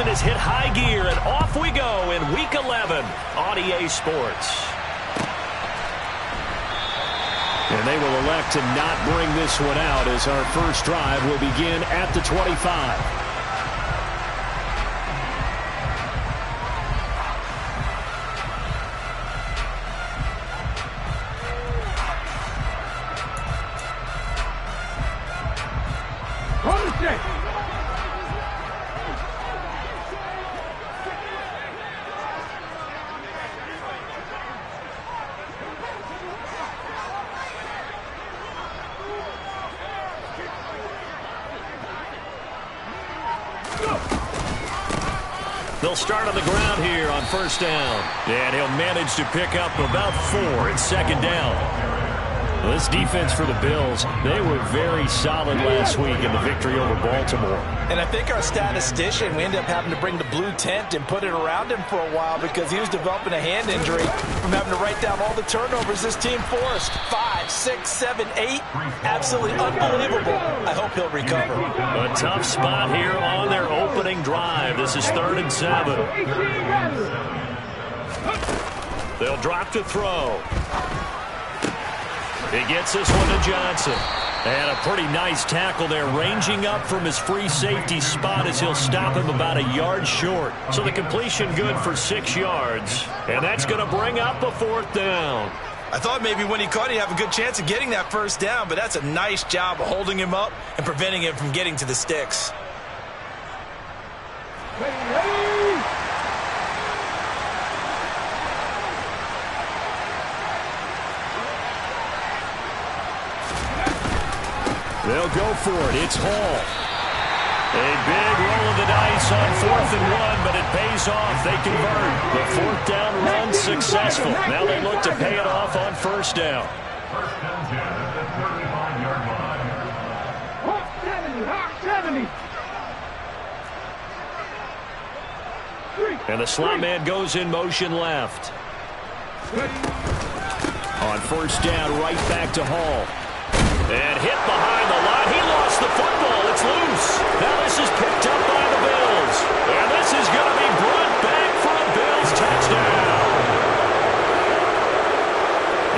season has hit high gear, and off we go in Week 11 on EA Sports. And they will elect to not bring this one out as our first drive will begin at the 25. They'll start on the ground here on first down. And he'll manage to pick up about 4 at second down. Well, this defense for the Bills, they were very solid last week in the victory over Baltimore. And I think our statistician, we ended up having to bring the blue tent and put it around him for a while because he was developing a hand injury from having to write down all the turnovers this team forced. 5, 6, 7, 8. Absolutely unbelievable. I hope he'll recover. A tough spot here on their opening drive. This is 3rd and 7. They'll drop to throw. He gets this one to Johnson. And a pretty nice tackle there, ranging up from his free safety spot as he'll stop him about a yard short. So the completion good for 6 yards. And that's going to bring up a 4th down. I thought maybe when he caught, he'd have a good chance of getting that first down, but that's a nice job of holding him up and preventing him from getting to the sticks. They'll go for it. It's Hall. A big roll of the dice on 4th and 1, but it pays off. They convert. The 4th down run successful. Now they look to pay it off on first down. First and 10 at the 35-yard line. 70. And the slot man goes in motion left. On first down, right back to Hall. And hit behind the line. He lost the football. It's loose. Now this is picked up by the Bills. And this is going to be brought back for a Bills touchdown.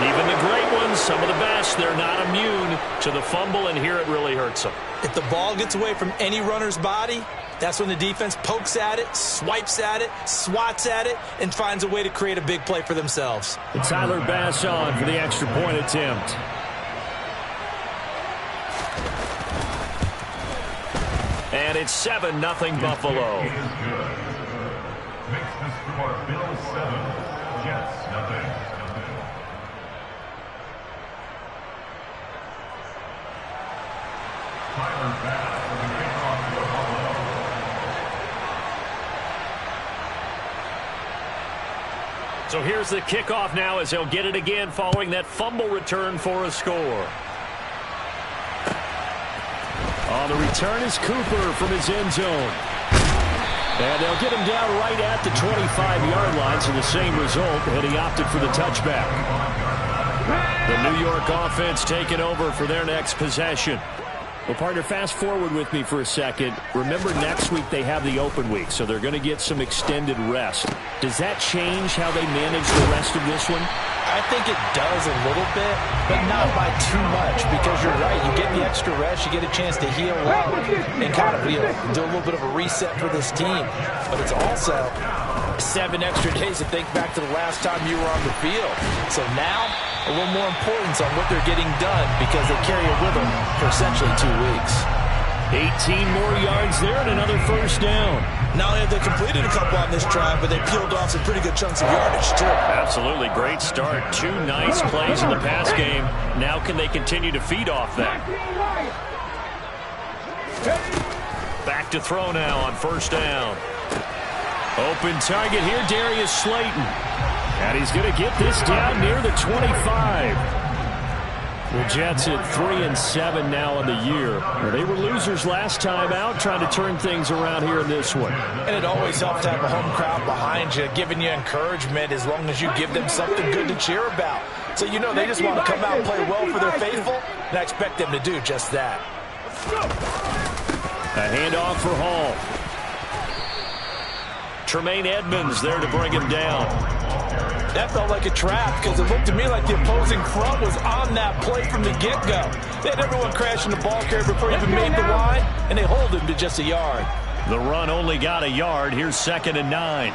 Even the great ones, some of the best, they're not immune to the fumble, and here it really hurts them. If the ball gets away from any runner's body, that's when the defense pokes at it, swipes at it, swats at it, and finds a way to create a big play for themselves. And Tyler Bass on for the extra point attempt. And it's 7-0 Buffalo. Makes the score Bills 7, Jets nothing. Tyler Bass for the kickoff for Buffalo. So here's the kickoff now as he'll get it again following that fumble return for a score. On the return is Cooper from his end zone. And they'll get him down right at the 25-yard line, so the same result, and he opted for the touchback. The New York offense taking over for their next possession. Well, partner, fast forward with me for a second. Remember, next week they have the open week, so they're going to get some extended rest. Does that change how they manage the rest of this one? I think it does a little bit, but not by too much, because you're right. You get the extra rest, you get a chance to heal up and kind of do a little bit of a reset for this team. But it's also 7 extra days to think back to the last time you were on the field. So now, a little more importance on what they're getting done because they carry it with them for essentially 2 weeks. 18 more yards there and another first down. Not only have they completed a couple on this drive, but they peeled off some pretty good chunks of yardage, too. Absolutely. Great start. 2 nice plays in the pass game. Now can they continue to feed off that? Back to throw now on first down. Open target here, Darius Slayton. And he's going to get this down near the 25. The Jets at 3-7 now in the year. Well, they were losers last time out, trying to turn things around here in this one. And it always helps to have a home crowd behind you, giving you encouragement as long as you give them something good to cheer about. So you know they just want to come out and play well for their faithful, and I expect them to do just that. A handoff for Hall. Tremaine Edmonds there to bring him down. That felt like a trap because it looked to me like the opposing front was on that play from the get-go. They had everyone crashing the ball carrier before he even made the line, and they hold him to just a yard. The run only got a yard. Here's 2nd and 9.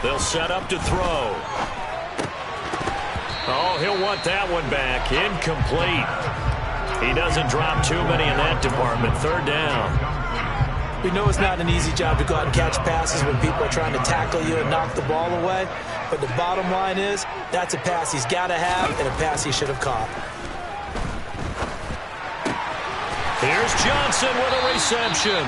They'll set up to throw. Oh, he'll want that one back. Incomplete. He doesn't drop too many in that department. 3rd down. We know it's not an easy job to go out and catch passes when people are trying to tackle you and knock the ball away. But the bottom line is, that's a pass he's got to have and a pass he should have caught. Here's Johnson with a reception.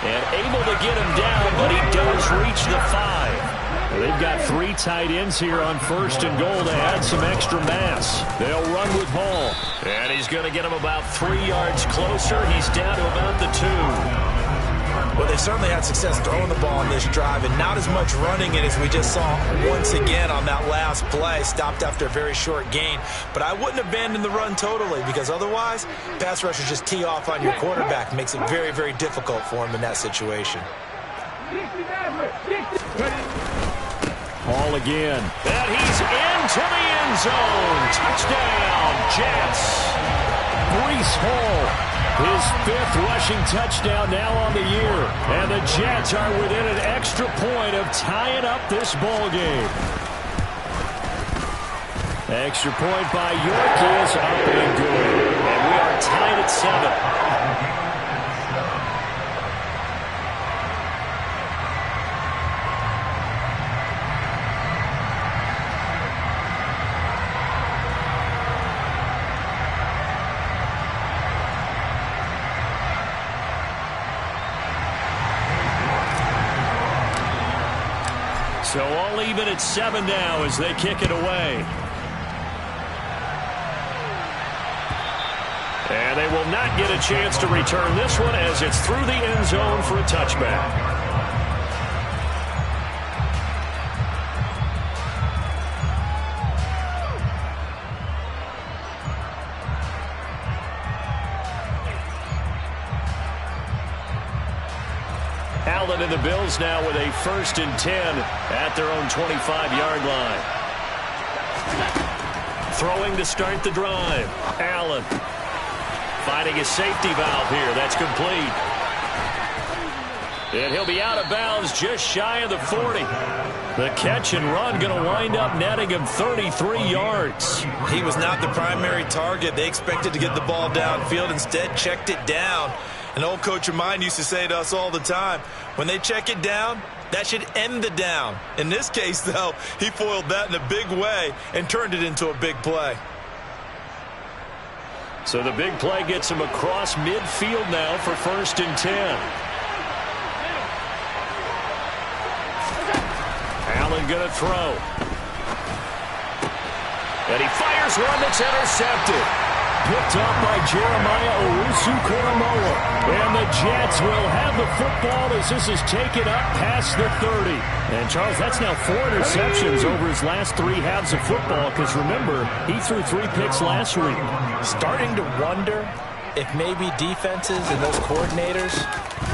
And able to get him down, but he does reach the 5. They've got 3 tight ends here on 1st and goal to add some extra mass. They'll run with Hall. And he's going to get him about 3 yards closer. He's down to about the 2. Well, they certainly had success throwing the ball on this drive, and not as much running it as we just saw once again on that last play. Stopped after a very short gain. But I wouldn't abandon the run totally, because otherwise, pass rushers just tee off on your quarterback. Makes it very, very difficult for him in that situation. Hall again. And he's into the end zone. Touchdown, Jets. Breece Hall. His 5th rushing touchdown now on the year. And the Jets are within an extra point of tying up this ball game. Extra point by York is up and good. And we are tied at 7. So all even at 7 now as they kick it away. And they will not get a chance to return this one as it's through the end zone for a touchback. Allen and the Bills now with a 1st and 10 at their own 25-yard line. Throwing to start the drive. Allen finding a safety valve here. That's complete. And he'll be out of bounds just shy of the 40. The catch and run going to wind up netting him 33 yards. He was not the primary target. They expected to get the ball downfield. Instead, checked it down. An old coach of mine used to say to us all the time, when they check it down, that should end the down. In this case, though, he foiled that in a big way and turned it into a big play. So the big play gets him across midfield now for 1st and 10. Allen going to throw. And he fires one that's intercepted. Picked up by Jeremiah Owusu-Koramoah. And the Jets will have the football as this is taken up past the 30. And, Charles, that's now 4 interceptions over his last 3 halves of football because, remember, he threw 3 picks last week. Starting to wonder if maybe defenses and those coordinators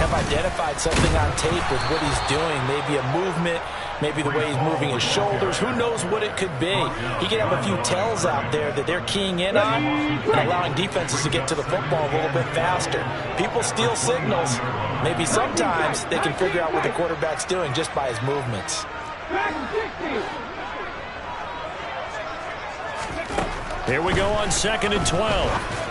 have identified something on tape with what he's doing. Maybe a movement, maybe the way he's moving his shoulders. Who knows what it could be? He could have a few tells out there that they're keying in on and allowing defenses to get to the football a little bit faster. People steal signals. Maybe sometimes they can figure out what the quarterback's doing just by his movements. Here we go on 2nd and 12.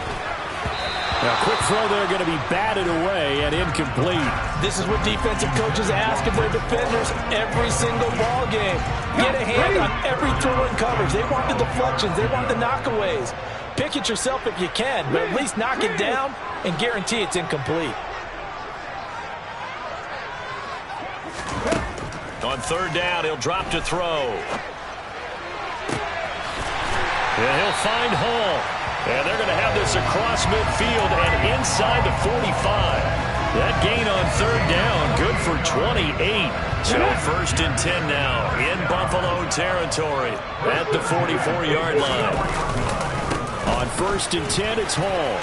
Now, quick throw there going to be batted away and incomplete. This is what defensive coaches ask of their defenders every single ball game. Get a hand on every throw in coverage. They want the deflections. They want the knockaways. Pick it yourself if you can, but at least knock it down and guarantee it's incomplete. On 3rd down, he'll drop to throw. And he'll find Hall. And they're going to have this across midfield and inside the 45. That gain on third down, good for 28. So 1st and 10 now in Buffalo territory at the 44-yard line. On 1st and 10, it's Hall.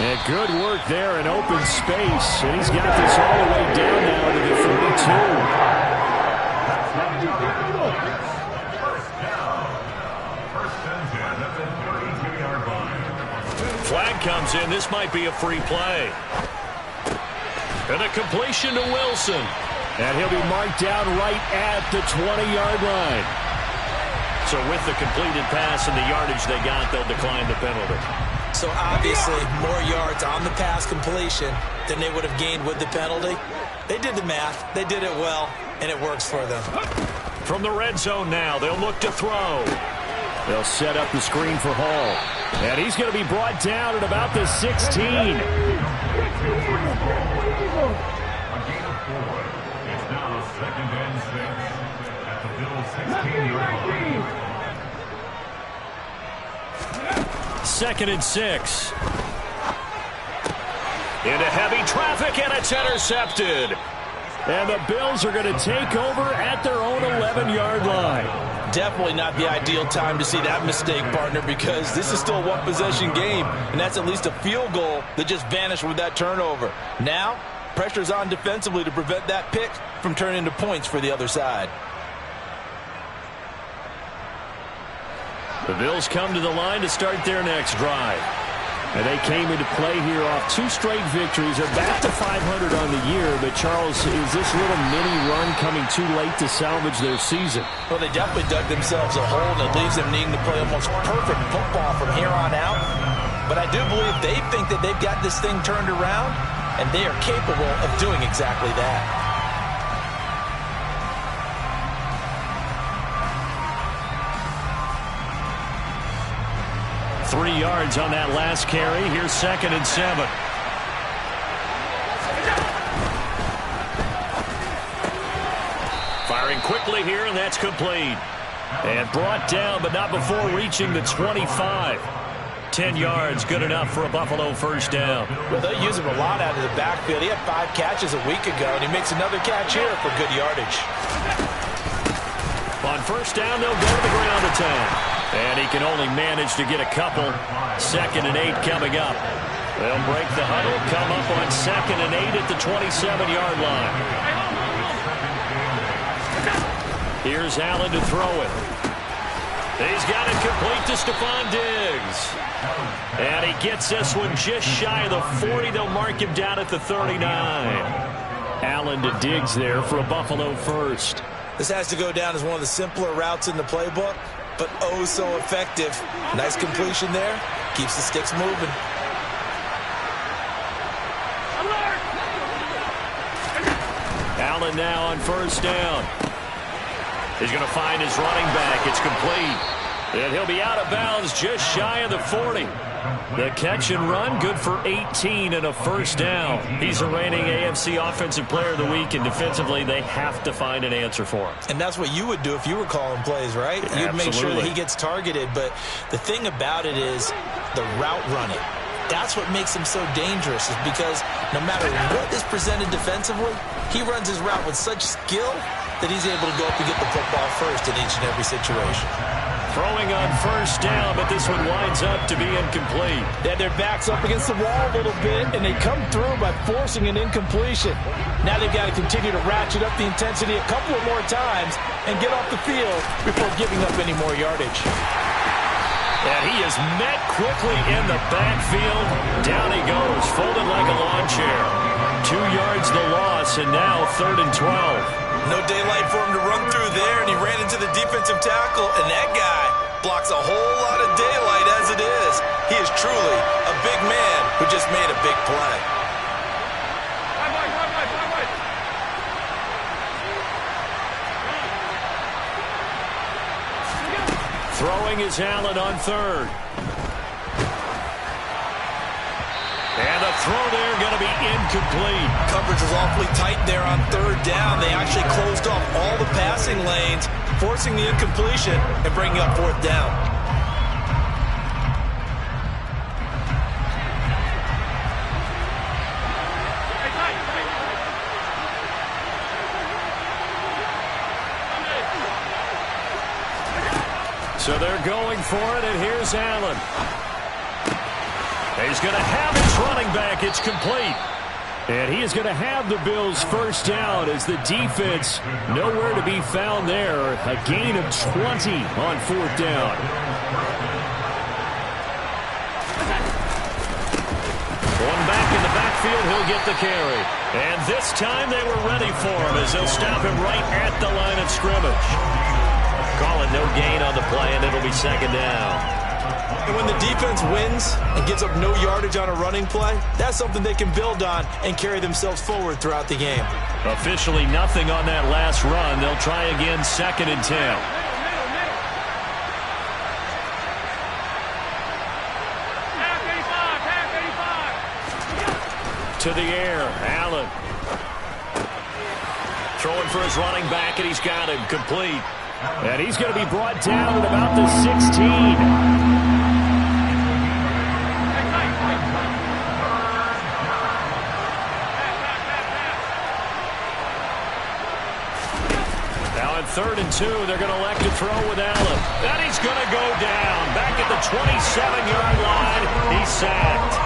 And good work there in open space. And he's got this all the way down now to the 42. Flag comes in. This might be a free play. And a completion to Wilson. And he'll be marked down right at the 20-yard line. So with the completed pass and the yardage they got, they'll decline the penalty. So obviously more yards on the pass completion than they would have gained with the penalty. They did the math. They did it well, and it works for them. From the red zone now, they'll look to throw. They'll set up the screen for Hall. And he's going to be brought down at about the 16. A gain of 4. It's now 2nd and 6 at the Bills' 16-yard line. 2nd and 6. Into heavy traffic, and it's intercepted. And the Bills are going to take over at their own 11-yard line. Definitely not the ideal time to see that mistake, partner, because this is still a one-possession game, and that's at least a field goal that just vanished with that turnover. Now, pressure's on defensively to prevent that pick from turning into points for the other side. The Bills come to the line to start their next drive. And they came into play here off 2 straight victories. They're back to 500 on the year. But, Charles, is this little mini run coming too late to salvage their season? Well, they definitely dug themselves a hole, and it leaves them needing to play almost perfect football from here on out. But I do believe they think that they've got this thing turned around, and they are capable of doing exactly that. 3 yards on that last carry. Here's 2nd and 7. Firing quickly here, and that's complete. And brought down, but not before reaching the 25. 10 yards, good enough for a Buffalo first down. Well, they use him a lot out of the backfield. He had 5 catches a week ago, and he makes another catch here for good yardage. On first down, they'll go to the ground attack. And he can only manage to get a couple. 2nd and 8 coming up. They'll break the huddle, come up on 2nd and 8 at the 27-yard line. Here's Allen to throw it. He's got it complete to Stephon Diggs. And he gets this one just shy of the 40. They'll mark him down at the 39. Allen to Diggs there for a Buffalo first. This has to go down as one of the simpler routes in the playbook, but oh so effective. Nice completion there. Keeps the sticks moving. Allen now on first down. He's going to find his running back. It's complete. And he'll be out of bounds just shy of the 40. The catch and run, good for 18 and a first down. He's the reigning AFC Offensive Player of the Week, and defensively they have to find an answer for him. And that's what you would do if you were calling plays, right? Yeah, you'd make sure absolutely. that he gets targeted. But the thing about it is the route running. That's what makes him so dangerous, is because no matter what is presented defensively, he runs his route with such skill that he's able to go up and get the football first in each and every situation. Throwing on first down, but this one winds up to be incomplete. They had their backs up against the wall a little bit, and they come through by forcing an incompletion. Now they've got to continue to ratchet up the intensity a couple of more times and get off the field before giving up any more yardage. And he is met quickly in the backfield. Down he goes, folded like a lawn chair. 2 yards the loss, and now 3rd and 12. No daylight for him to run through there, and he ran into the defensive tackle, and that guy blocks a whole lot of daylight as it is. He is truly a big man who just made a big play. Throwing is Allen on 3rd. And the throw there going to be incomplete. Coverage was awfully tight there on 3rd down. They actually closed off all the passing lanes, forcing the incompletion and bringing up 4th down. So they're going for it, and here's Allen. He's going to have his running back. It's complete. And he is going to have the Bills first down as the defense nowhere to be found there. A gain of 20 on fourth down. One back in the backfield, he'll get the carry. And this time they were ready for him as they'll stop him right at the line of scrimmage. Call it no gain on the play, and it'll be second down. And when the defense wins and gives up no yardage on a running play, that's something they can build on and carry themselves forward throughout the game. Officially nothing on that last run. They'll try again, 2nd and 10. To the air, Allen. Throwing for his running back, and he's got him complete. And he's going to be brought down at about the 16. Now on 3rd and 2, they're going to elect to throw with Allen. And he's going to go down. Back at the 27-yard line, he's sacked.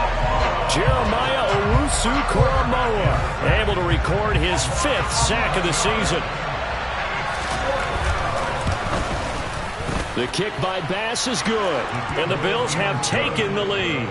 Jeremiah Owusu-Koramoah able to record his 5th sack of the season. The kick by Bass is good, and the Bills have taken the lead.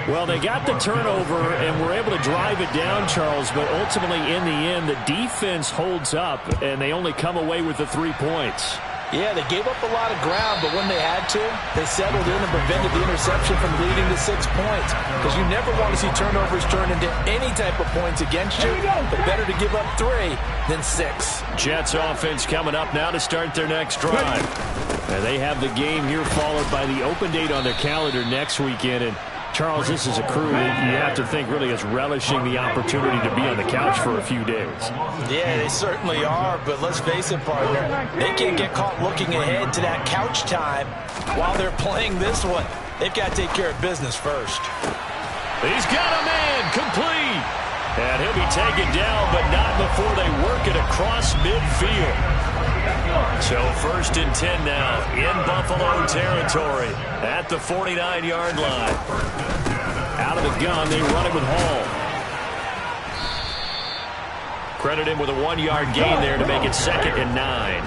Well, they got the turnover and were able to drive it down, Charles, but ultimately in the end, the defense holds up, and they only come away with the 3 points. Yeah, they gave up a lot of ground, but when they had to, they settled in and prevented the interception from leading to 6 points. Because you never want to see turnovers turn into any type of points against you, but better to give up 3 than 6. Jets offense coming up now to start their next drive. And they have the game here followed by the open date on their calendar next weekend. And Charles, this is a crew that you have to think really is relishing the opportunity to be on the couch for a few days. Yeah, they certainly are, but let's face it, partner. They can't get caught looking ahead to that couch time while they're playing this one. They've got to take care of business first. He's got a man complete. And he'll be taken down, but not before they work it across midfield. So 1st and 10 now in Buffalo territory at the 49-yard line. Out of the gun, they run it with Hall. Credit him with a 1-yard gain there to make it 2nd and 9.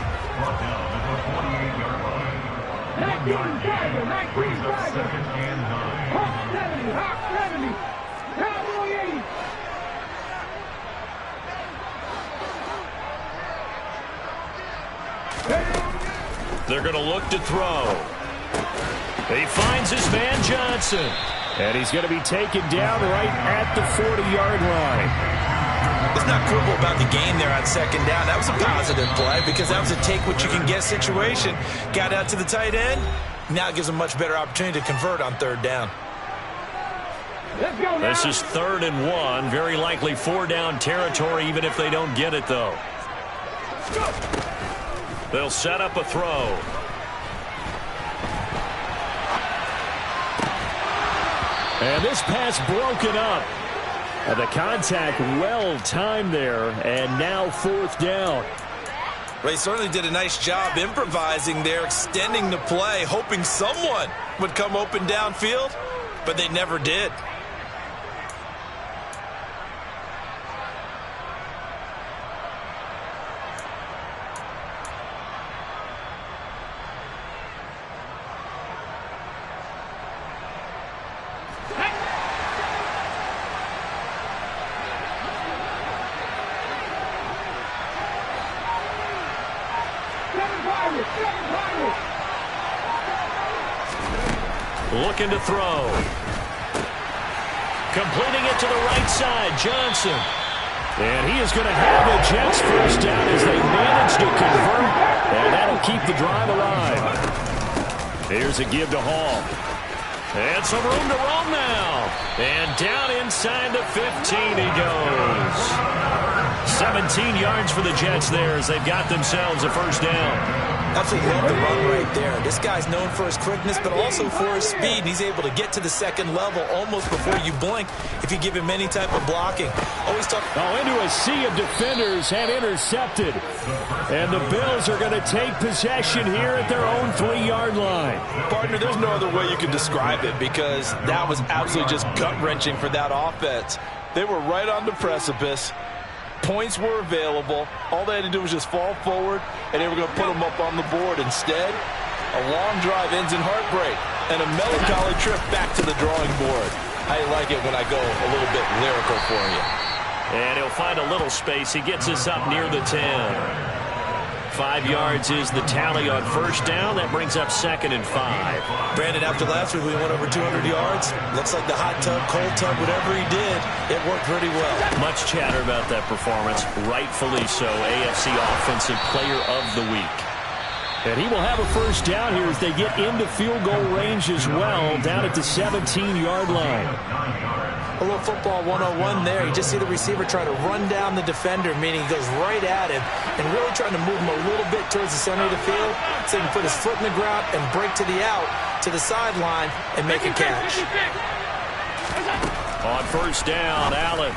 They're going to look to throw. He finds his man Johnson. And he's going to be taken down right at the 40-yard line. Let's not quibble about the game there on 2nd down. That was a positive play because that was a take-what-you-can-get situation. Got out to the tight end. Now it gives them a much better opportunity to convert on 3rd down. This is 3rd and 1. Very likely 4-down territory even if they don't get it, though. They'll set up a throw. And this pass broken up. The contact well timed there, and now 4th down. They certainly did a nice job improvising there, extending the play, hoping someone would come open downfield, but they never did. Looking to throw. Completing it to the right side, Johnson. And he is going to have a Jets first down as they manage to convert. And that'll keep the drive alive. Here's a give to Hall. And some room to roam now. And down inside the 15 he goes. 17 yards for the Jets there as they've got themselves a first down. Absolutely love the run right there. This guy's known for his quickness, but also for his speed. He's able to get to the second level almost before you blink if you give him any type of blocking. Always talk. Into a sea of defenders and intercepted. And the Bills are going to take possession here at their own 3-yard line. Partner, there's no other way you can describe it because that was absolutely just gut-wrenching for that offense. They were right on the precipice. Points were available. All they had to do was just fall forward, and they were going to put them up on the board. Instead, a long drive ends in heartbreak and a melancholy trip back to the drawing board. I like it when I go a little bit lyrical for you. And he'll find a little space. He gets us up near the 10. 5 yards is the tally on first down. That brings up 2nd and 5. Brandon, after last week we went over 200 yards. Looks like the hot tub, cold tub, whatever he did, it worked pretty well. Much chatter about that performance. Rightfully so. AFC Offensive Player of the Week. And he will have a first down here as they get into field goal range as well, down at the 17-yard line. A little football 101 there. You just see the receiver try to run down the defender, meaning he goes right at him and really trying to move him a little bit towards the center of the field so he can put his foot in the ground and break to the out, to the sideline, and make a catch. On first down, Allen.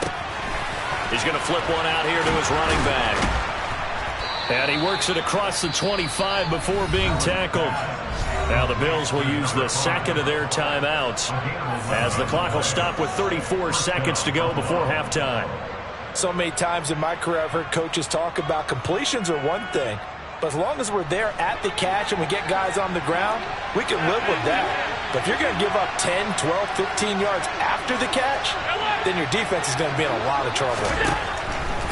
He's going to flip one out here to his running back. And he works it across the 25 before being tackled. Now the Bills will use the second of their timeouts as the clock will stop with 34 seconds to go before halftime. So many times in my career I've heard coaches talk about completions are one thing, but as long as we're there at the catch and we get guys on the ground, we can live with that. But if you're going to give up 10, 12, 15 yards after the catch, then your defense is going to be in a lot of trouble.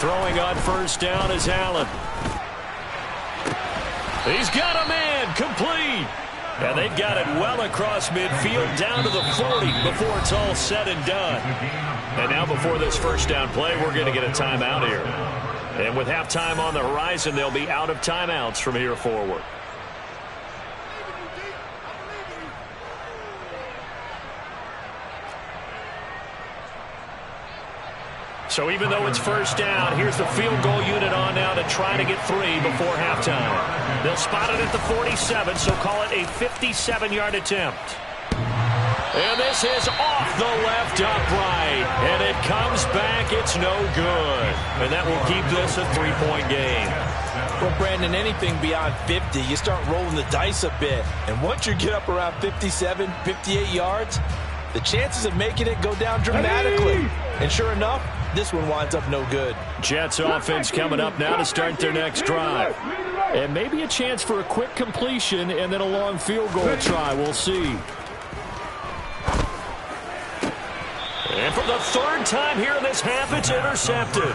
Throwing on first down is Allen. He's got a man, complete. And they've got it well across midfield down to the 40 before it's all said and done. And now before this first down play, we're going to get a timeout here. And with halftime on the horizon, they'll be out of timeouts from here forward. So even though it's first down, here's the field goal unit on now to try to get 3 before halftime. They'll spot it at the 47, so call it a 57-yard attempt. And this is off the left upright. And it comes back. It's no good. And that will keep this a 3-point game. Well, Brandon, anything beyond 50, you start rolling the dice a bit. And once you get up around 57, 58 yards, the chances of making it go down dramatically. And sure enough, this one winds up no good. Jets offense coming up now to start their next drive. And maybe a chance for a quick completion and then a long field goal try. We'll see. And for the third time here in this half, it's intercepted.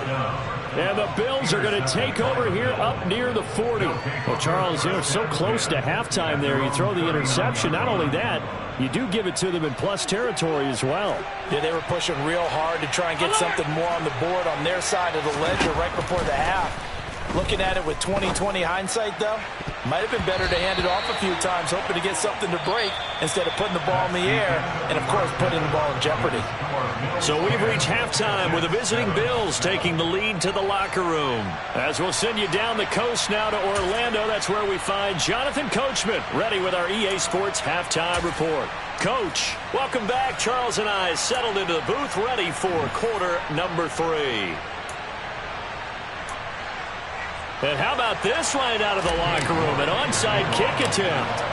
And the Bills are going to take over here up near the 40. Well, Charles, so close to halftime there. You throw the interception. Not only that, you do give it to them in plus territory as well. Yeah, they were pushing real hard to try and get something more on the board on their side of the ledger right before the half. Looking at it with 20/20 hindsight, though, might have been better to hand it off a few times, hoping to get something to break instead of putting the ball in the air and, of course, putting the ball in jeopardy. So we've reached halftime with the visiting Bills taking the lead to the locker room. As we'll send you down the coast now to Orlando, that's where we find Jonathan Coachman ready with our EA Sports Halftime Report. Coach, welcome back. Charles and I settled into the booth ready for quarter number 3. And how about this right out of the locker room? An onside kick attempt.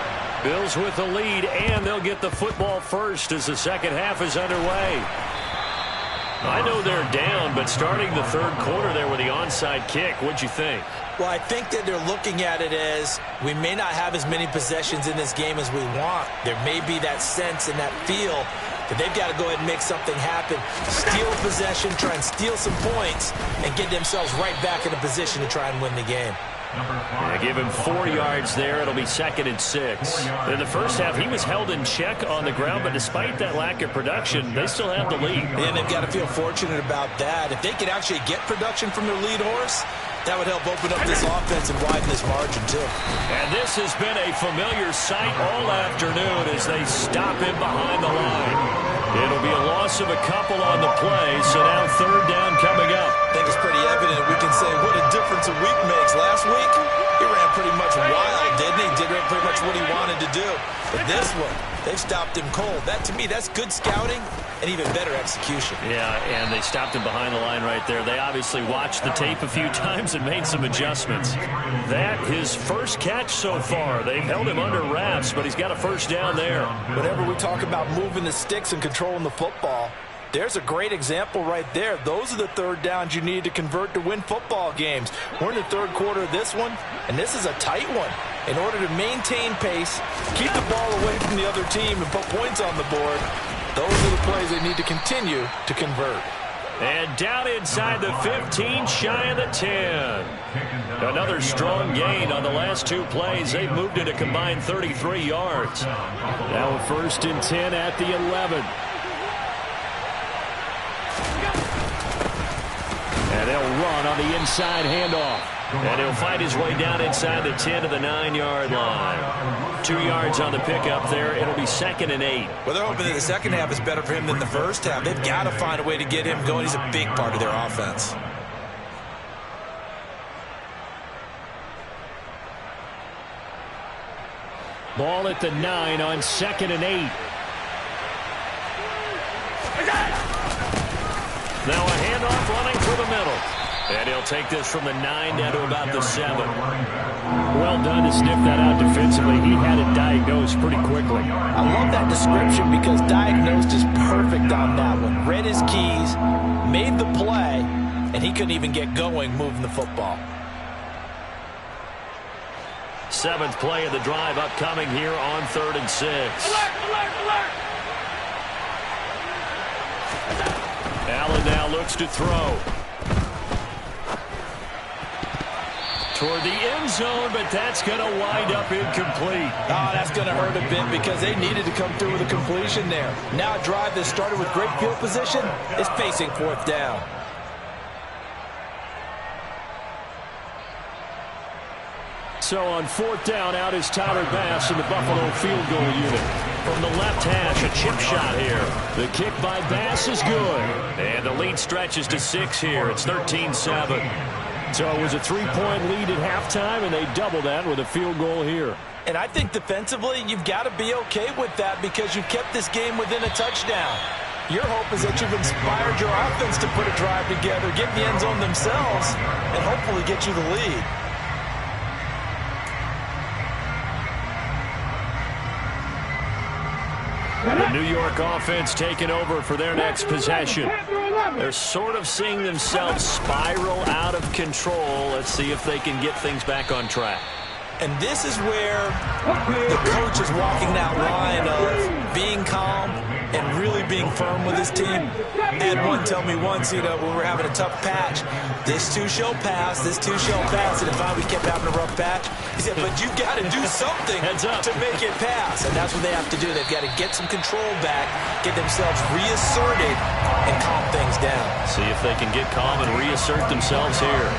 Bills with the lead, and they'll get the football first as the second half is underway. I know they're down, but starting the third quarter there with the onside kick, what'd you think? Well, I think that they're looking at it as we may not have as many possessions in this game as we want. There may be that sense and that feel that they've got to go ahead and make something happen, steal a possession, try and steal some points, and get themselves right back in a position to try and win the game. Yeah, give him 4 yards there. It'll be 2nd and 6. In the first half, he was held in check on the ground, but despite that lack of production, they still have the lead. And they've got to feel fortunate about that. If they could actually get production from their lead horse, that would help open up this offense and widen this margin, too. And this has been a familiar sight all afternoon as they stop him behind the line. It'll be a loss of a couple on the play, so now third down coming up. I think it's pretty evident. We can say what a difference a week makes. Last week, he ran pretty much wild, didn't he? Did pretty much what he wanted to do. But this one, they stopped him cold. That, to me, that's good scouting and even better execution. Yeah, and they stopped him behind the line right there. They obviously watched the tape a few times and made some adjustments. That, his first catch so far. They've held him under wraps, but he's got a first down there. Whenever we talk about moving the sticks and controlling the football, there's a great example right there. Those are the third downs you need to convert to win football games. We're in the third quarter of this one, and this is a tight one. In order to maintain pace, keep the ball away from the other team, and put points on the board, those are the plays they need to continue to convert. And down inside the 15, shy of the 10. Another strong gain on the last two plays. They've moved it a combined 33 yards. Now a 1st and 10 at the 11. And they'll run on the inside handoff. And he'll fight his way down inside the 10 to the 9-yard line. 2 yards on the pickup there. It'll be 2nd and 8. Well, they're hoping that the second half is better for him than the first half. They've got to find a way to get him going. He's a big part of their offense. Ball at the 9 on 2nd and 8. Now a handoff running through the middle. And he'll take this from the 9 down to about the 7. Well done to sniff that out defensively. He had it diagnosed pretty quickly. I love that description because diagnosed is perfect on that one. Read his keys, made the play, and he couldn't even get going moving the football. 7th play of the drive upcoming here on 3rd and 6. Allen now looks to throw. Toward the end zone, but that's going to wind up incomplete. Oh, that's going to hurt a bit because they needed to come through with a completion there. Now a drive that started with great field position is facing 4th down. So on 4th down, out is Tyler Bass in the Buffalo field goal unit. From the left hash, a chip shot here. The kick by Bass is good. And the lead stretches to 6 here. It's 13-7. So it was a 3-point lead at halftime, and they double that with a field goal here. And I think defensively, you've got to be okay with that because you've kept this game within a touchdown. Your hope is that you've inspired your offense to put a drive together, get in the end zone themselves, and hopefully get you the lead. The New York offense taking over for their next possession. They're sort of seeing themselves spiral out of control. Let's see if they can get things back on track. And this is where the coach is walking that line of being calm and really being firm with his team. Ed one told me once, when we were having a tough patch, this too shall pass, this too shall pass. And if we kept having a rough patch, he said, but you've got to do something to make it pass. And that's what they have to do. They've got to get some control back, get themselves reasserted, and calm things down. See if they can get calm and reassert themselves here.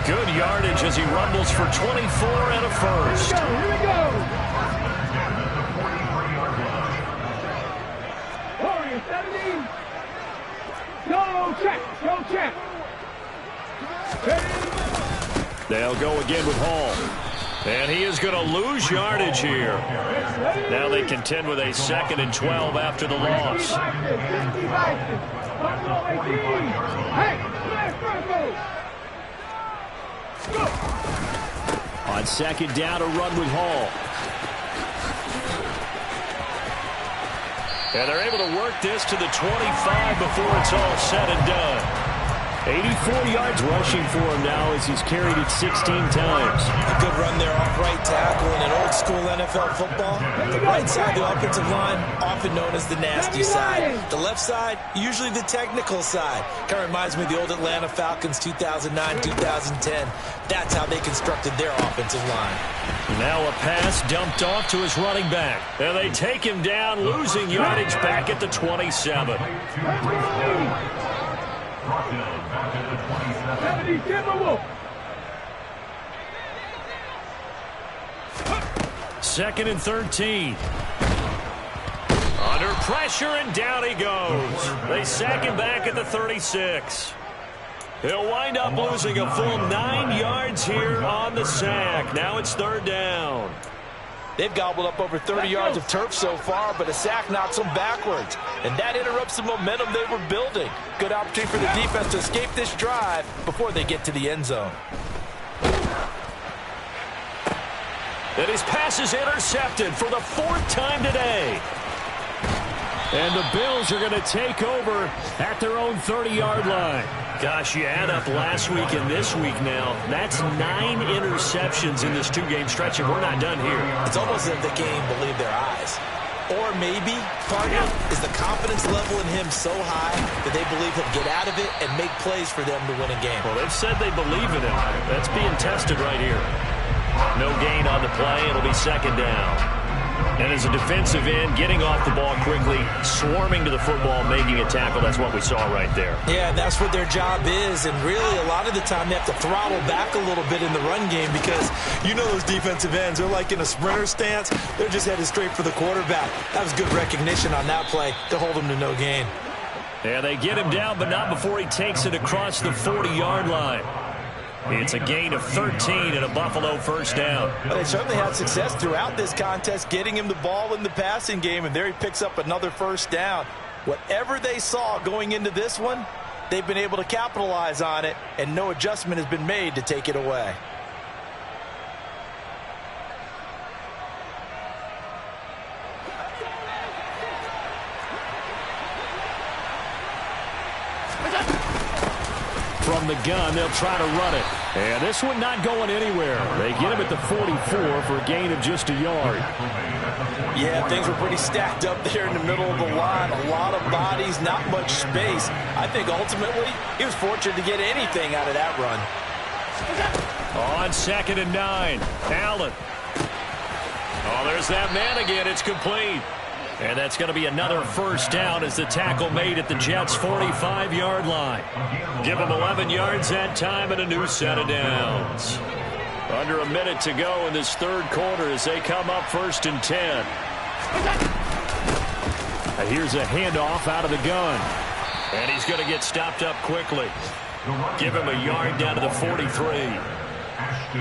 Good yardage as he rumbles for 24 and a first. Here we go. Warriors 70. Go check. Go check. They'll go again with Hall. And he is going to lose yardage here. Now they contend with a 2nd and 12 after the loss. On 2nd down, a run with Hall. And they're able to work this to the 25 before it's all said and done. 84 yards rushing for him now as he's carried it 16 times. A good run there off right tackle in an old school NFL football. The right side of the offensive line, often known as the nasty side. The left side, usually the technical side. Kind of reminds me of the old Atlanta Falcons 2009, 2010. That's how they constructed their offensive line. Now a pass dumped off to his running back. And they take him down, losing yardage back at the 27. 70 Timberwolf. 2nd and 13. Under pressure, and down he goes. They sack him back at the 36. He'll wind up losing a full 9 yards here on the sack. Now it's third down. They've gobbled up over 30 yards of turf so far, but a sack knocks them backwards. And that interrupts the momentum they were building. Good opportunity for the defense to escape this drive before they get to the end zone. And his pass is intercepted for the 4th time today. And the Bills are going to take over at their own 30-yard line. Gosh, you add up last week and this week now. That's 9 interceptions in this 2-game stretch, and we're not done here. It's almost as if the game believed their eyes. Or maybe, partner, is the confidence level in him so high that they believe he'll get out of it and make plays for them to win a game. Well, they've said they believe in him. That's being tested right here. No gain on the play. It'll be second down. And as a defensive end, getting off the ball quickly, swarming to the football, making a tackle, that's what we saw right there. Yeah, that's what their job is. And really, a lot of the time, they have to throttle back a little bit in the run game because you know those defensive ends, they're like in a sprinter stance. They're just headed straight for the quarterback. That was good recognition on that play to hold him to no gain. Yeah, they get him down, but not before he takes it across the 40-yard line. It's a gain of 13 and a Buffalo first down. Well, they certainly had success throughout this contest getting him the ball in the passing game, and there he picks up another first down. Whatever they saw going into this one, they've been able to capitalize on it, and no adjustment has been made to take it away. From the gun, they'll try to run it. And this one not going anywhere. They get him at the 44 for a gain of just a yard. Yeah, things were pretty stacked up there in the middle of the line. A lot of bodies, not much space. I think ultimately he was fortunate to get anything out of that run. On 2nd and 9, Allen. Oh, there's that man again. It's complete. And that's going to be another first down as the tackle made at the Jets' 45-yard line. Give them 11 yards that time and a new set of downs. Under a minute to go in this third quarter as they come up 1st and 10. And here's a handoff out of the gun. And he's going to get stopped up quickly. Give him a yard down to the 43.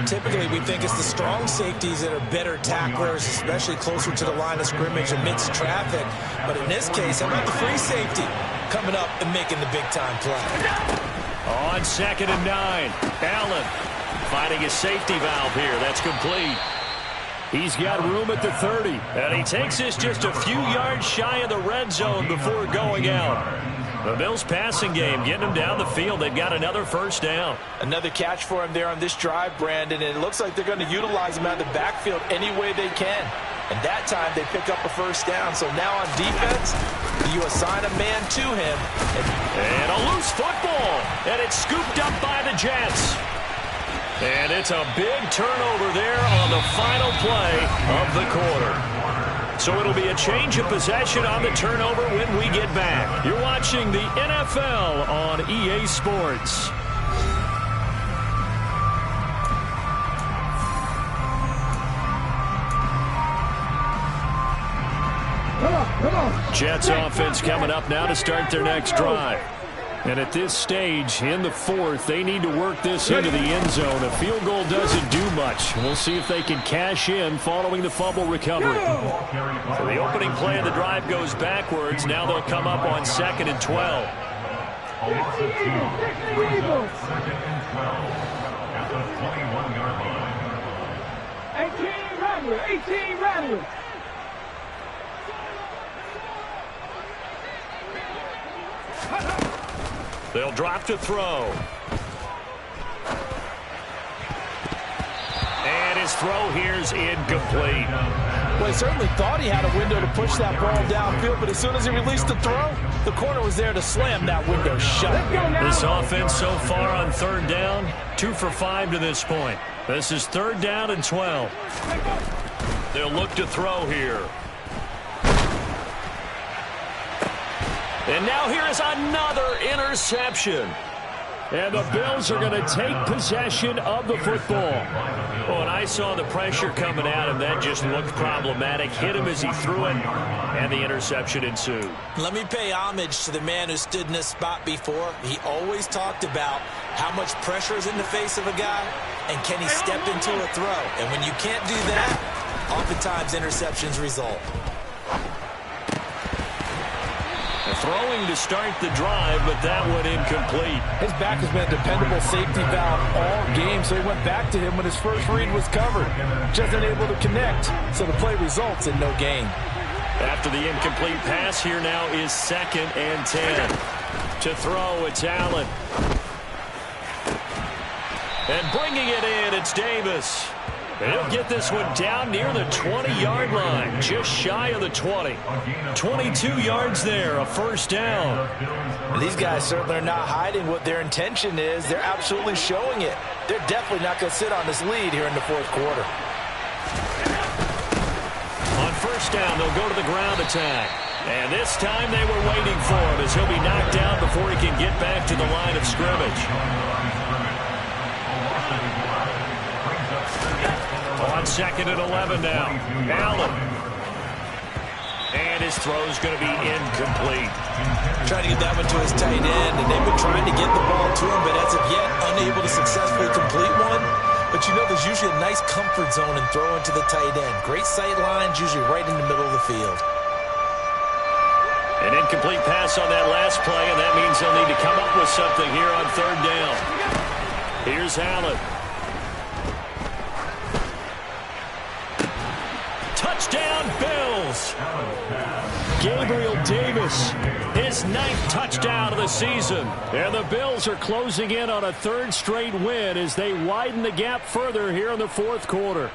Typically, we think it's the strong safeties that are better tacklers, especially closer to the line of scrimmage amidst traffic. But in this case, how about the free safety coming up and making the big-time play? On 2nd and 9, Allen finding his safety valve here. That's complete. He's got room at the 30, and he takes this just a few yards shy of the red zone before going out. The Bills passing game, getting them down the field. They've got another first down. Another catch for him there on this drive, Brandon, and it looks like they're going to utilize him out of the backfield any way they can. And that time they pick up a first down. So now on defense, you assign a man to him. And a loose football. And it's scooped up by the Jets. And it's a big turnover there on the final play of the quarter. So it'll be a change of possession on the turnover when we get back. You're watching the NFL on EA Sports. Come on. Jets offense coming up now to start their next drive. And at this stage, in the 4th, they need to work this into the end zone. A field goal doesn't do much. We'll see if they can cash in following the fumble recovery. So the opening play of the drive goes backwards. Now they'll come up on 2nd and 12. 2nd and 12 at the 21-yard line. 18 Rattler. They'll drop to throw. And his throw here's incomplete. Well, he certainly thought he had a window to push that ball downfield, but as soon as he released the throw, the corner was there to slam that window shut. This offense so far on 3rd down, 2 for 5 to this point. This is 3rd down and 12. They'll look to throw here. And now here is another interception. And the Bills are going to take possession of the football. Well, when I saw the pressure coming at him, that just looked problematic. Hit him as he threw it, and the interception ensued. Let me pay homage to the man who stood in this spot before. He always talked about how much pressure is in the face of a guy, and can he step into a throw. And when you can't do that, oftentimes interceptions result. Throwing to start the drive, but that one incomplete. His back has been a dependable safety valve all game, so he went back to him when his first read was covered. Just unable to connect, so the play results in no gain. After the incomplete pass, here now is 2nd and 10. To throw, it's Allen. And bringing it in, it's Davis. He'll get this one down near the 20-yard line, just shy of the 20. 22 yards there, a first down. These guys certainly are not hiding what their intention is. They're absolutely showing it. They're definitely not going to sit on this lead here in the fourth quarter. On first down, they'll go to the ground attack. And this time they were waiting for him as he'll be knocked down before he can get back to the line of scrimmage. On 2nd and 11 now. Allen. And his throw's going to be incomplete. Trying to get that one to his tight end, and they've been trying to get the ball to him, but as of yet, unable to successfully complete one. But you know there's usually a nice comfort zone in throwing to the tight end. Great sight lines, usually right in the middle of the field. An incomplete pass on that last play, and that means they'll need to come up with something here on 3rd down. Here's Allen. Touchdown, Bills. Gabriel Davis, his 9th touchdown of the season. And the Bills are closing in on a 3rd straight win as they widen the gap further here in the 4th quarter.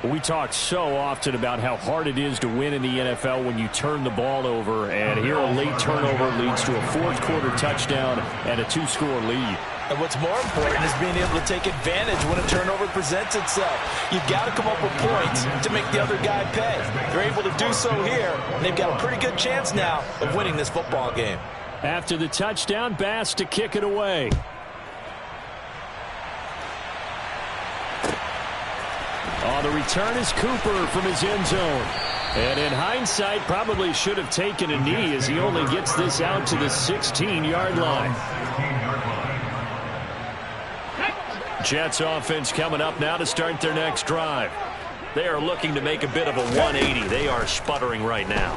We talk so often about how hard it is to win in the NFL when you turn the ball over. And here a late turnover leads to a 4th quarter touchdown and a 2-score lead. And what's more important is being able to take advantage when a turnover presents itself. You've got to come up with points to make the other guy pay. They're able to do so here, and they've got a pretty good chance now of winning this football game. After the touchdown, Bass to kick it away. On the return is Cooper from his end zone. And in hindsight, probably should have taken a knee as he only gets this out to the 16-yard line. Jets offense coming up now to start their next drive. They are looking to make a bit of a 180. They are sputtering right now.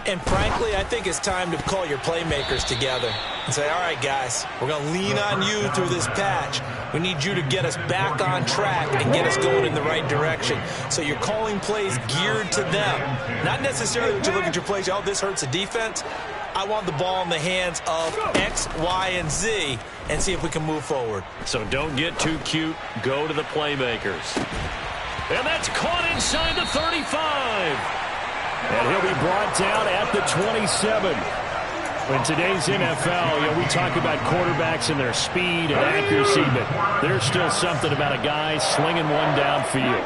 And frankly, I think it's time to call your playmakers together and say, all right, guys, we're going to lean on you through this patch. We need you to get us back on track and get us going in the right direction. So you're calling plays geared to them. Not necessarily that you look at your plays, oh, this hurts the defense. I want the ball in the hands of X, Y, and Z and see if we can move forward. So don't get too cute. Go to the playmakers. And that's caught inside the 35. And he'll be brought down at the 27. In today's NFL, we talk about quarterbacks and their speed and accuracy, but there's still something about a guy slinging one downfield.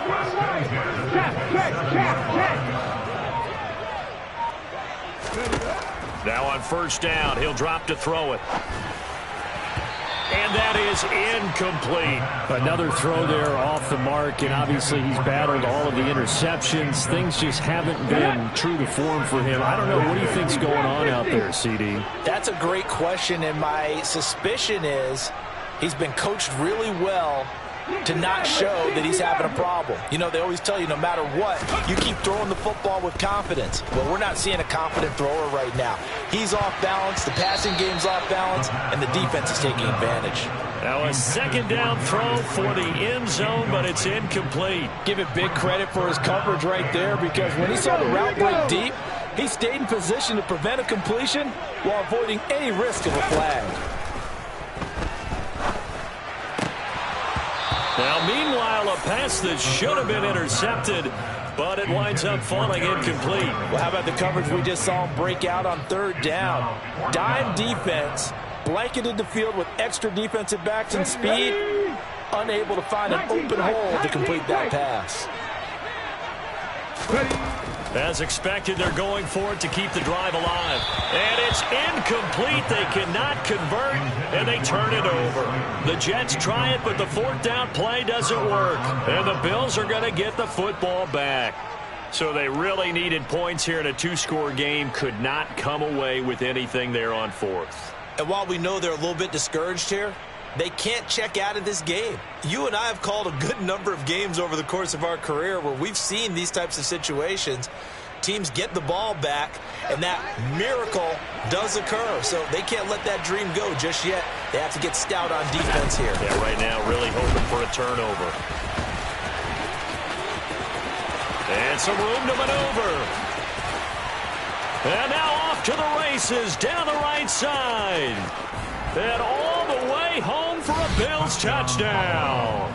Now on first down, he'll drop to throw it. And that is incomplete. Another throw there off the mark, and obviously he's battled all of the interceptions. Things just haven't been true to form for him. I don't know. What do you think's going on out there, CD? That's a great question, and my suspicion is he's been coached really well to not show that he's having a problem. You know, they always tell you no matter what, you keep throwing the football with confidence. Well, we're not seeing a confident thrower right now. He's off balance, the passing game's off balance, and the defense is taking advantage. Now a second down throw for the end zone, but it's incomplete. Give it big credit for his coverage right there, because when he saw the route break deep, he stayed in position to prevent a completion while avoiding any risk of a flag. Now, meanwhile, a pass that should have been intercepted, but it winds up falling incomplete. Well, how about the coverage we just saw him break out on third down? Dime defense, blanketed the field with extra defensive backs and speed, unable to find an open hole to complete that pass. As expected, they're going for it to keep the drive alive. And it's incomplete. They cannot convert, and they turn it over. The Jets try it, but the fourth down play doesn't work. And the Bills are going to get the football back. So they really needed points here in a two-score game. Could not come away with anything there on fourth. And while we know they're a little bit discouraged here, they can't check out of this game. You and I have called a good number of games over the course of our career where we've seen these types of situations. Teams get the ball back, and that miracle does occur. So they can't let that dream go just yet. They have to get stout on defense here. Yeah, right now really hoping for a turnover. And some room to maneuver. And now off to the races down the right side. And all the way home for a Bills touchdown.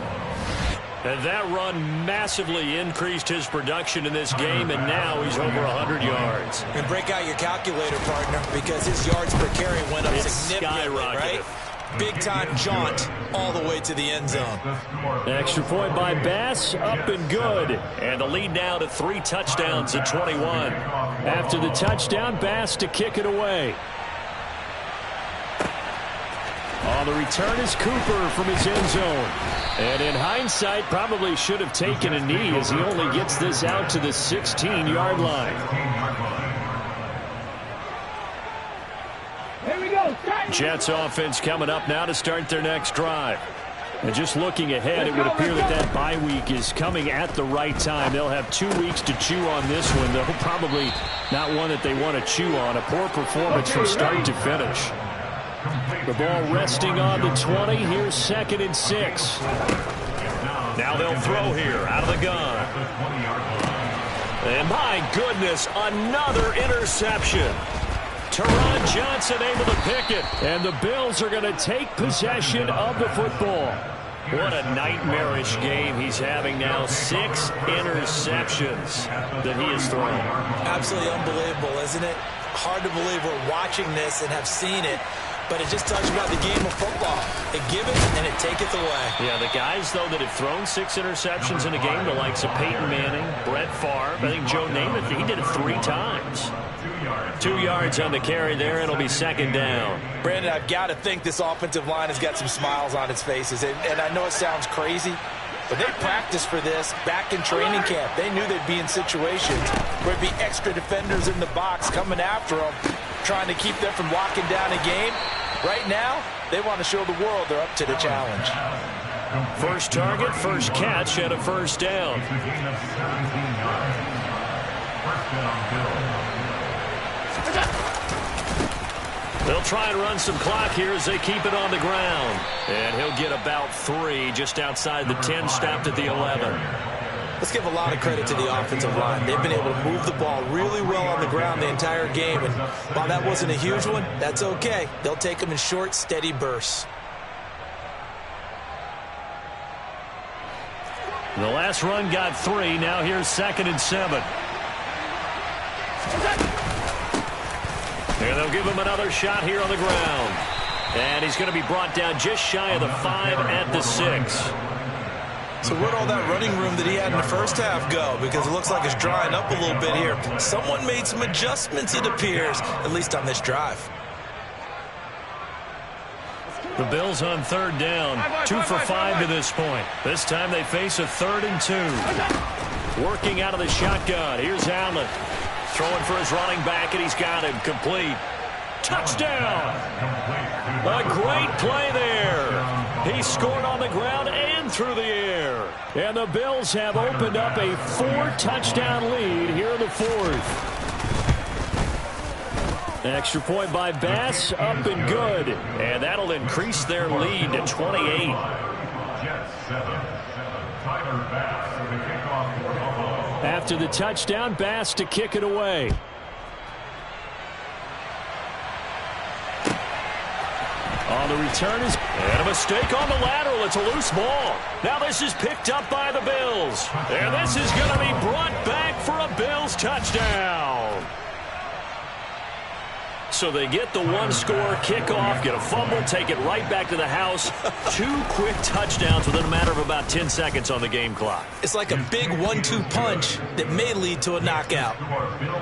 And that run massively increased his production in this game, and now he's over 100 yards. And break out your calculator, partner, because his yards per carry went up significantly, right? Big-time jaunt all the way to the end zone. Extra point by Bass, up and good. And the lead now to 3 touchdowns at 21. After the touchdown, Bass to kick it away. On the return is Cooper from his end zone. And in hindsight, probably should have taken a knee as he only gets this out to the 16-yard line. Here we go. Jets offense coming up now to start their next drive. And just looking ahead, it would appear that bye week is coming at the right time. They'll have 2 weeks to chew on this one, though probably not one that they want to chew on. A poor performance from start to finish. The ball resting on the 20. Here's 2nd and 6. Now they'll throw here out of the gun. And my goodness, another interception. Teron Johnson able to pick it. And the Bills are going to take possession of the football. What a nightmarish game he's having now. 6 interceptions that he has thrown. Absolutely unbelievable, isn't it? Hard to believe we're watching this and have seen it. But it just talks about the game of football. It giveth and it taketh away. Yeah, the guys, though, that have thrown 6 interceptions in a game, the likes of Peyton Manning, Brett Favre, I think Joe Namath, he did it 3 times. 2 yards on the carry there, and it'll be 2nd down. Brandon, I've got to think this offensive line has got some smiles on its faces. And I know it sounds crazy, but they practiced for this back in training camp. They knew they'd be in situations where there'd be extra defenders in the box coming after them, trying to keep them from locking down a game. Right now, they want to show the world they're up to the challenge. First target, first catch, and a first down. They'll try and run some clock here as they keep it on the ground. And he'll get about 3 just outside the 10, stopped at the 11. Let's give a lot of credit to the offensive line. They've been able to move the ball really well on the ground the entire game. And while that wasn't a huge one, that's okay. They'll take them in short, steady bursts. The last run got 3. Now here's 2nd and 7. And they'll give him another shot here on the ground. And he's going to be brought down just shy of the 5 at the 6. So where'd all that running room that he had in the first half go? Because it looks like it's drying up a little bit here. Someone made some adjustments, it appears, at least on this drive. The Bills on 3rd down, 2 for 5 to this point. This time they face a 3rd and 2. Working out of the shotgun. Here's Allen. Throwing for his running back, and he's got him complete. Touchdown! A great play there. He scored on the ground and through the air. And the Bills have opened up a 4-touchdown lead here in the 4th. Extra point by Bass, up and good. And that'll increase their lead to 28. Jets 7. Tyler Bass with the kickoff for Buffalo. After the touchdown, Bass to kick it away. On the return is and a mistake on the lateral. It's a loose ball. Now this is picked up by the Bills. And this is going to be brought back for a Bills touchdown. So they get the one-score kickoff, get a fumble, take it right back to the house. 2 quick touchdowns within a matter of about 10 seconds on the game clock. It's like a big 1-2 punch that may lead to a knockout.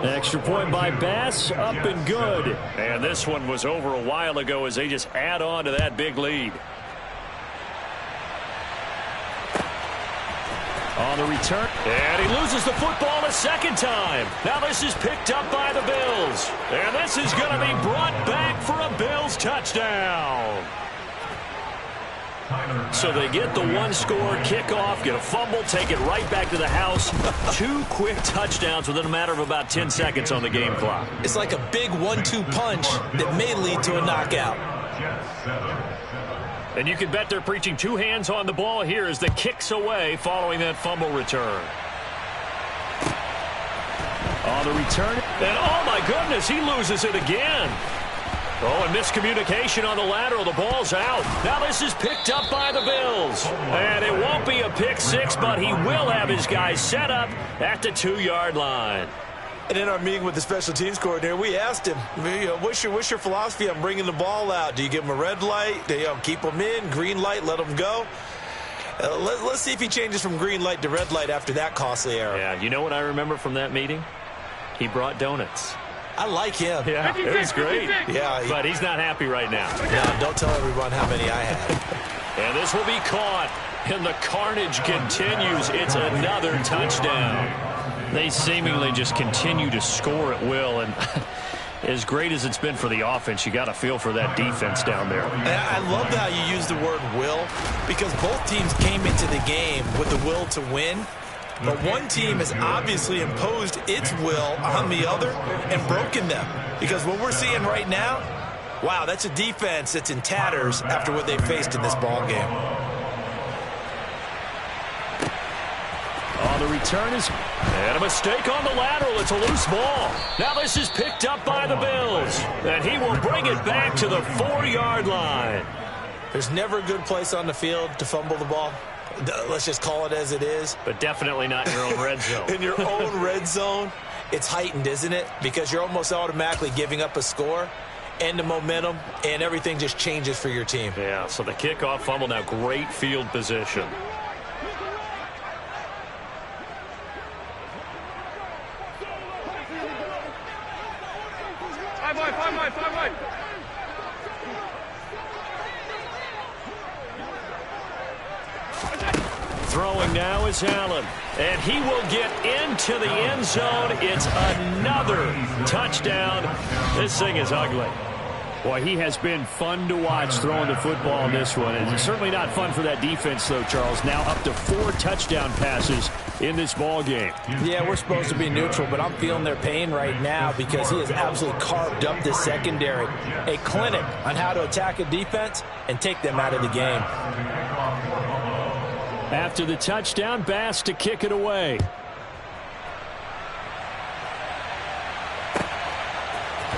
Extra point by Bass, up and good. And this one was over a while ago as they just add on to that big lead. On the return. And he loses the football a second time. Now this is picked up by the Bills. And this is going to be brought back for a Bills touchdown. So they get the one-score kickoff, get a fumble, take it right back to the house. 2 quick touchdowns within a matter of about 10 seconds on the game clock. It's like a big 1-2 punch that may lead to a knockout. And you can bet they're preaching 2 hands on the ball here as the kick's away following that fumble return. On the return. And oh my goodness, he loses it again. Oh, and miscommunication on the lateral. The ball's out. Now this is picked up by the Bills. And it won't be a pick 6, but he will have his guys set up at the 2-yard line. And in our meeting with the special teams coordinator, we asked him, what's your philosophy on bringing the ball out? Do you give him a red light? Do you keep him in? Green light, let him go? Let's see if he changes from green light to red light after that costly error. Yeah, you know what I remember from that meeting? He brought donuts. I like him. Yeah, it was great. Yeah, but he's not happy right now. No, don't tell everyone how many I had. And this will be caught. And the carnage continues. It's another touchdown. They seemingly just continue to score at will. And as great as it's been for the offense, you got to feel for that defense down there. And I love how you use the word will, because both teams came into the game with the will to win. But one team has obviously imposed its will on the other and broken them. Because what we're seeing right now, wow, that's a defense that's in tatters after what they faced in this ball game. On the return is... And a mistake on the lateral. It's a loose ball. Now this is picked up by the Bills. And he will bring it back to the 4-yard line. There's never a good place on the field to fumble the ball. Let's just call it as it is. But definitely not in your own red zone. In your own red zone, it's heightened, isn't it? Because you're almost automatically giving up a score and the momentum, and everything just changes for your team. Yeah, so the kickoff fumble, now great field position. Throwing now is Allen, and he will get into the end zone. It's another touchdown. This thing is ugly. Boy, he has been fun to watch throwing the football in this one. And it's certainly not fun for that defense, though, Charles. Now up to 4 touchdown passes in this ball game. Yeah, we're supposed to be neutral, but I'm feeling their pain right now because he has absolutely carved up this secondary. A clinic on how to attack a defense and take them out of the game. After the touchdown, Bass to kick it away.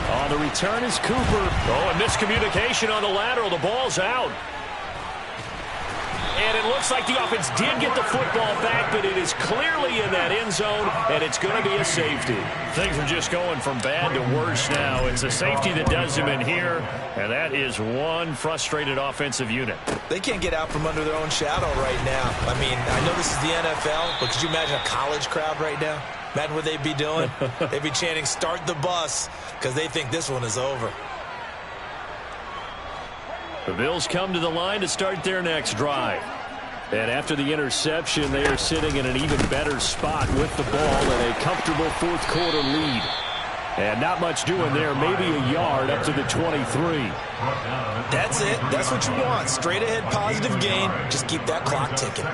On the return is Cooper. Oh, and miscommunication on the lateral. The ball's out. And it looks like the offense did get the football back, but it is clearly in that end zone, and it's going to be a safety. Things are just going from bad to worse now. It's a safety that does him in here, and that is one frustrated offensive unit. They can't get out from under their own shadow right now. I mean, I know this is the NFL, but could you imagine a college crowd right now? Imagine what they'd be doing. They'd be chanting, "Start the bus," because they think this one is over. The Bills come to the line to start their next drive. And after the interception, they are sitting in an even better spot with the ball and a comfortable fourth-quarter lead. And not much doing there, maybe a yard up to the 23. That's it. That's what you want. Straight ahead positive gain. Just keep that clock ticking.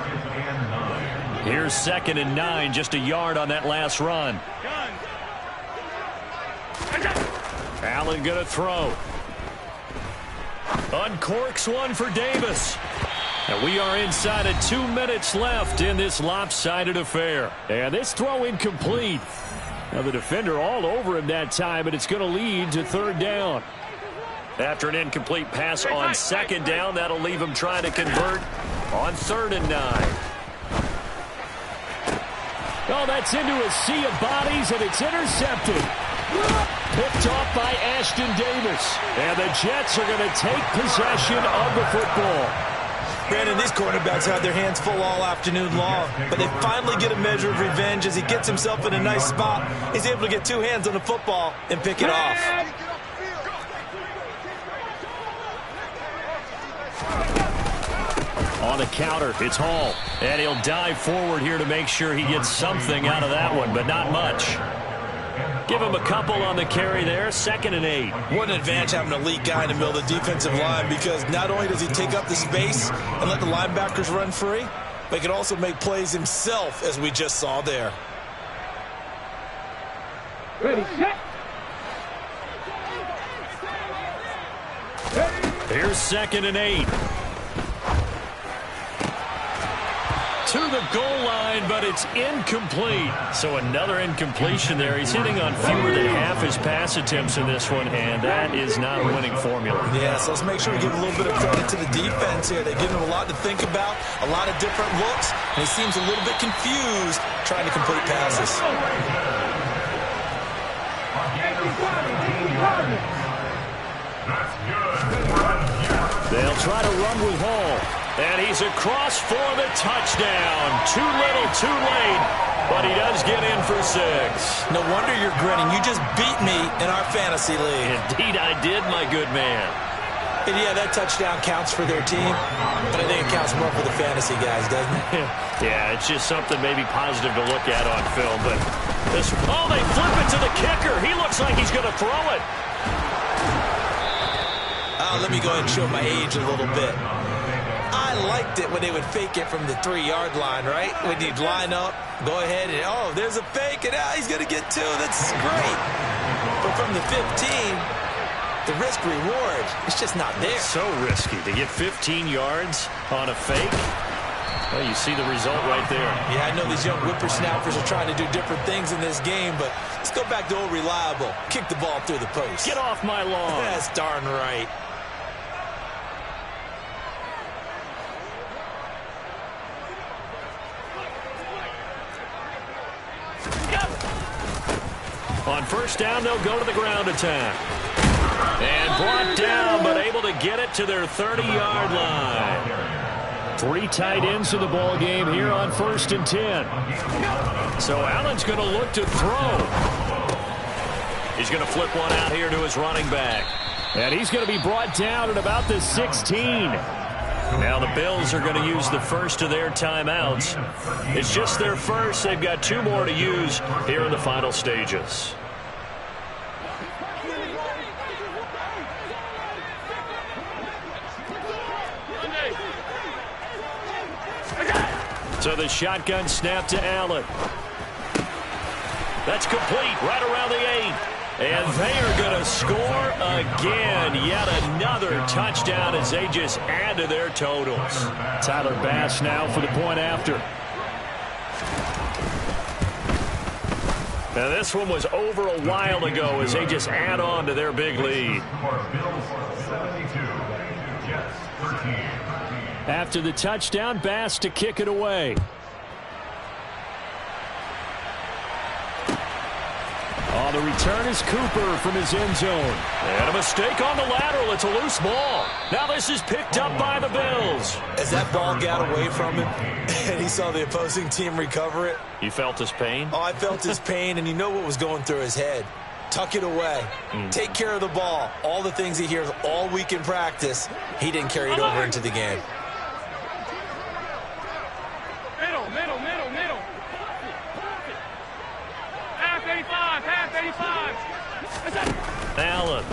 Here's 2nd and 9, just a yard on that last run. Allen going to throw. Uncorks one for Davis. And we are inside of 2 minutes left in this lopsided affair. And this throw incomplete. Now the defender all over him that time, but it's going to lead to 3rd down. After an incomplete pass on 2nd down, that'll leave him trying to convert on 3rd and 9. Oh, that's into a sea of bodies, and it's intercepted. Picked off by Ashton Davis. And the Jets are going to take possession of the football. Brandon, these quarterbacks have their hands full all afternoon long, but they finally get a measure of revenge as he gets himself in a nice spot. He's able to get two hands on the football and pick it off. On the counter, it's Hall. And he'll dive forward here to make sure he gets something out of that one, but not much. Give him a couple on the carry there, 2nd and 8. What an advantage having an elite guy in the middle of the defensive line, because not only does he take up the space and let the linebackers run free, but he can also make plays himself, as we just saw there. Ready, set. Here's 2nd and 8. To the goal line, but it's incomplete. So another incompletion there. He's hitting on fewer than half his pass attempts in this one, and that is not a winning formula. Yeah, so let's make sure we give a little bit of credit to the defense here. They give him a lot to think about, a lot of different looks, and he seems a little bit confused trying to complete passes. They'll try to run with Hall. And he's across for the touchdown. Too little, too late. But he does get in for 6. No wonder you're grinning. You just beat me in our fantasy league. Indeed I did, my good man. And yeah, that touchdown counts for their team, but I think it counts more for the fantasy guys, doesn't it? Yeah, it's just something maybe positive to look at on film. But this, oh, they flip it to the kicker. He looks like he's going to throw it. Let me go ahead and show my age a little bit. I liked it when they would fake it from the 3-yard line, right? When you'd line up, go ahead and, oh, there's a fake, and he's going to get 2. That's great. But from the 15, the risk-reward, it's just not there. It's so risky to get 15 yards on a fake. Well, you see the result right there. Yeah, I know these young whippersnappers are trying to do different things in this game, but let's go back to old reliable. Kick the ball through the post. Get off my lawn. That's darn right. On 1st down, they'll go to the ground attack. And brought down, but able to get it to their 30-yard line. 3 tight ends in the ball game here on 1st and 10. So Allen's going to look to throw. He's going to flip one out here to his running back. And he's going to be brought down at about the 16. Now the Bills are going to use the first of their timeouts. It's just their first. They've got 2 more to use here in the final stages. So the shotgun snap to Allen. That's complete right around the 8. And they are going to score again. Yet another touchdown as they just add to their totals. Tyler Bass now for the point after. Now this one was over a while ago as they just add on to their big lead. After the touchdown, Bass to kick it away. On the return is Cooper from his end zone. And a mistake on the lateral. It's a loose ball. Now this is picked up by the Bills. As that ball got away from him and he saw the opposing team recover it. You felt his pain? Oh, I felt his pain, and you know what was going through his head. Tuck it away. Take care of the ball. All the things he hears all week in practice, he didn't carry it over into the game. Middle. Half 85. Allen.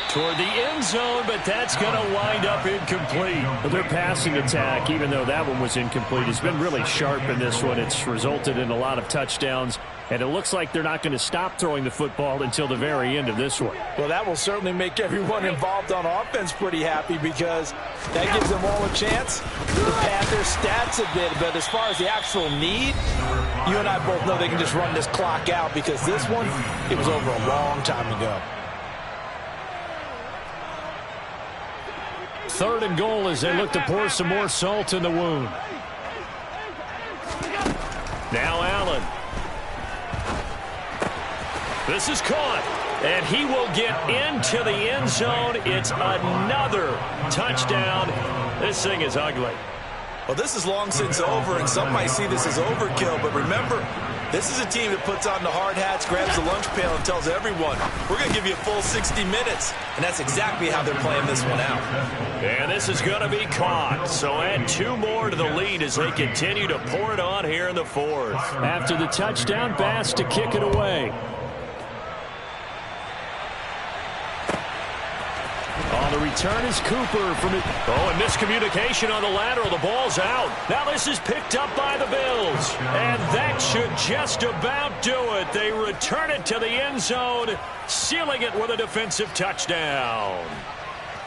Toward the end zone, but that's going to wind up incomplete. Their passing attack, even though that one was incomplete, has been really sharp in this one. It's resulted in a lot of touchdowns, and it looks like they're not going to stop throwing the football until the very end of this one. Well, that will certainly make everyone involved on offense pretty happy, because that gives them all a chance to pad their stats a bit. But as far as the actual need, you and I both know they can just run this clock out, because this one, it was over a long time ago. 3rd and goal as they look to pour some more salt in the wound. Now Allen. This is caught, and he will get into the end zone. It's another touchdown. This thing is ugly. Well, this is long since over, and some might see this as overkill, but remember, this is a team that puts on the hard hats, grabs the lunch pail, and tells everyone, we're going to give you a full 60 minutes. And that's exactly how they're playing this one out. And this is going to be caught. So add 2 more to the lead as they continue to pour it on here in the 4th. After the touchdown pass to kick it away. On the return is Cooper from it. Oh, and miscommunication on the lateral. The ball's out. Now this is picked up by the Bills. And that should just about do it. They return it to the end zone, sealing it with a defensive touchdown.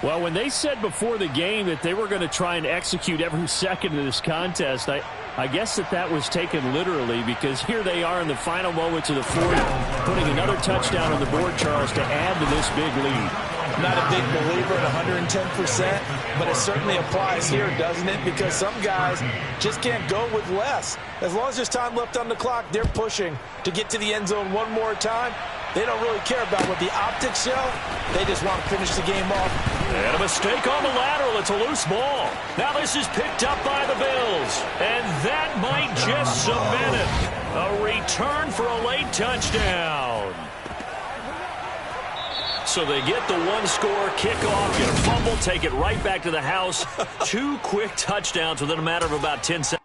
Well, when they said before the game that they were going to try and execute every second of this contest, I guess that was taken literally, because here they are in the final moments of the 4th, putting another touchdown on the board, Charles, to add to this big lead. Not a big believer at 110%, but it certainly applies here, doesn't it? Because some guys just can't go with less. As long as there's time left on the clock, they're pushing to get to the end zone one more time. They don't really care about what the optics show. They just want to finish the game off. And a mistake on the lateral. It's a loose ball. Now this is picked up by the Bills. And that might just cement it. A return for a late touchdown. So they get the 1-score kickoff, get a fumble, take it right back to the house. 2 quick touchdowns within a matter of about 10 seconds.